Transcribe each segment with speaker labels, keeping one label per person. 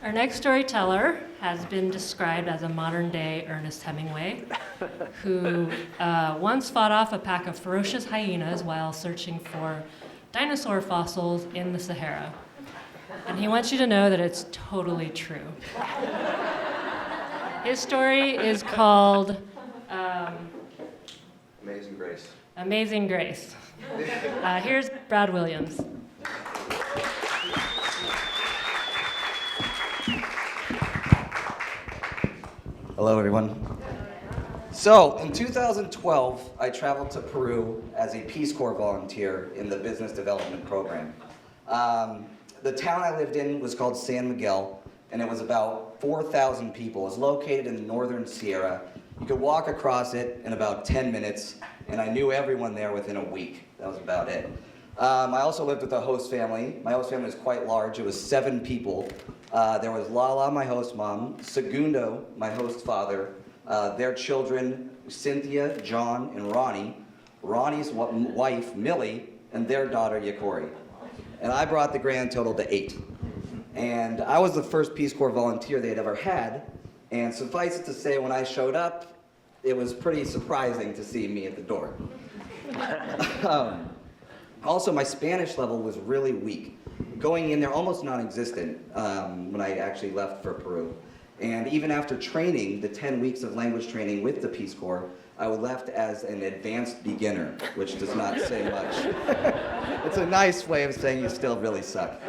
Speaker 1: Our next storyteller has been described as a modern-day Ernest Hemingway, who once fought off a pack of ferocious hyenas while searching for dinosaur fossils in the Sahara. And he wants you to know that it's totally true. His story is called
Speaker 2: Amazing Grace.
Speaker 1: Amazing Grace. Here's Brad Williams.
Speaker 2: Hello, everyone. So, in 2012, I traveled to Peru as a Peace Corps volunteer in the business development program. The town I lived in was called San Miguel, and it was about 4,000 people. It was located in the northern Sierra. You could walk across it in about 10 minutes, and I knew everyone there within a week. That was about it. I also lived with a host family. My host family was quite large. It was 7 people. There was Lala, my host mom, Segundo, my host father, their children, Cynthia, John, and Ronnie, Ronnie's wife, Millie, and their daughter, Yakori. And I brought the grand total to 8. And I was the first Peace Corps volunteer they'd ever had, and suffice it to say, when I showed up, it was pretty surprising to see me at the door. Also, my Spanish level was really weak. Going in there, almost non-existent when I actually left for Peru. And even after training, the 10 weeks of language training with the Peace Corps, I was left as an advanced beginner, which does not say much. It's a nice way of saying you still really suck.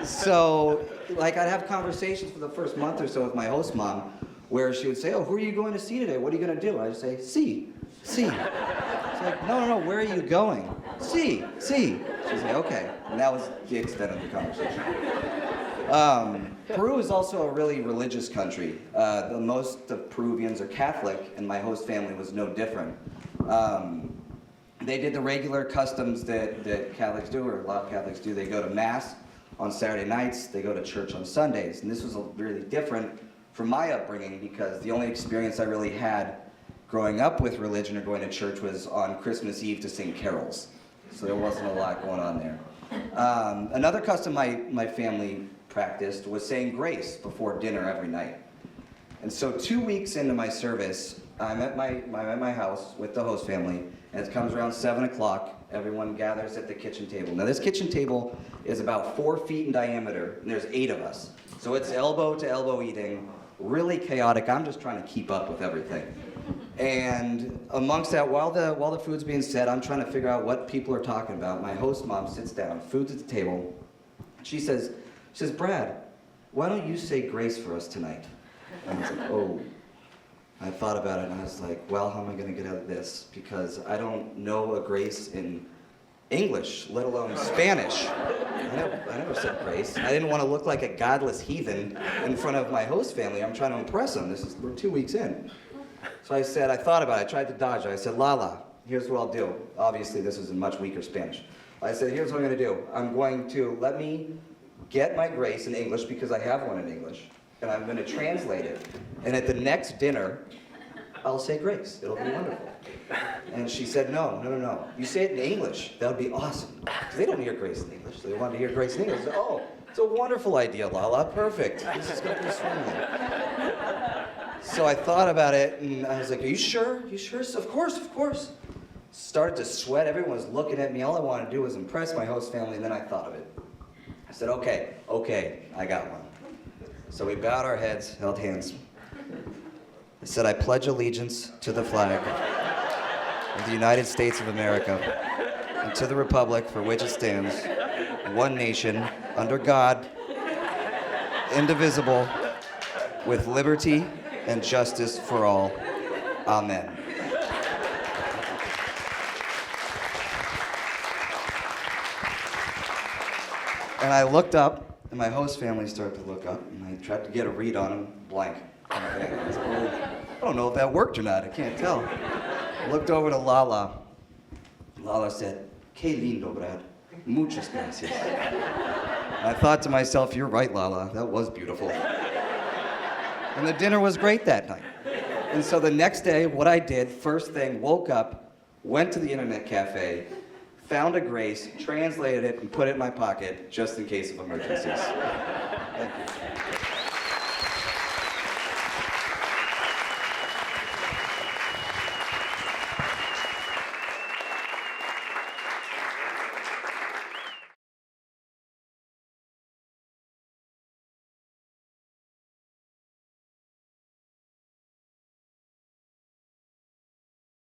Speaker 2: So, like, I'd have conversations for the first month or so with my host mom, where she would say, "Oh, who are you going to see today? What are you going to do?" I'd say, see. It's like, no, where are you going? See. She'd say, okay. And that was the extent of the conversation. Peru is also a really religious country. Most of Peruvians are Catholic, and my host family was no different. They did the regular customs that Catholics do, or a lot of Catholics do. They go to Mass on Saturday nights, they go to church on Sundays. And this was really different from my upbringing, because the only experience I really had growing up with religion or going to church was on Christmas Eve to sing carols. So there wasn't a lot going on there. Another custom my family practiced was saying grace before dinner every night. And so 2 weeks into my service, I'm at my house with the host family, and it comes around 7 o'clock. Everyone gathers at the kitchen table. Now, this kitchen table is about 4 feet in diameter, and there's 8 of us. So it's elbow to elbow eating, really chaotic. I'm just trying to keep up with everything. And amongst that, while the food's being said, I'm trying to figure out what people are talking about. My host mom sits down, food's at the table. She says, "Brad, why don't you say grace for us tonight?" And I was like, oh. I thought about it, and I was like, well, how am I going to get out of this? Because I don't know a grace in English, let alone Spanish. I never said grace. I didn't want to look like a godless heathen in front of my host family. I'm trying to impress them. We're 2 weeks in. So I thought about it. I tried to dodge it. I said, Lala, here's what I'll do. Obviously, this is in much weaker Spanish. I said, here's what I'm going to do. I'm going to let me get my grace in English, because I have one in English, and I'm going to translate it. And at the next dinner, I'll say grace. It'll be wonderful. And she said, no. You say it in English. That would be awesome. Because they don't hear grace in English. They want to hear grace in English. I said, oh, it's a wonderful idea, Lala. Perfect. This is going to be swimmingly. So I thought about it, and I was like, are you sure? You sure? Of course. Started to sweat. Everyone was looking at me. All I wanted to do was impress my host family, and then I thought of it. I said, okay, I got one. So we bowed our heads, held hands. I said, I pledge allegiance to the flag of the United States of America and to the republic for which it stands, one nation, under God, indivisible, with liberty and justice for all. Amen. And I looked up, and my host family started to look up, and I tried to get a read on them, blank. I don't know if that worked or not, I can't tell. I looked over to Lala. Lala said, "Qué lindo, Brad. Muchas gracias." And I thought to myself, you're right, Lala, that was beautiful. And the dinner was great that night. And so the next day, what I did, first thing, woke up, went to the internet cafe, found a grace, translated it, and put it in my pocket just in case of emergencies. Thank you.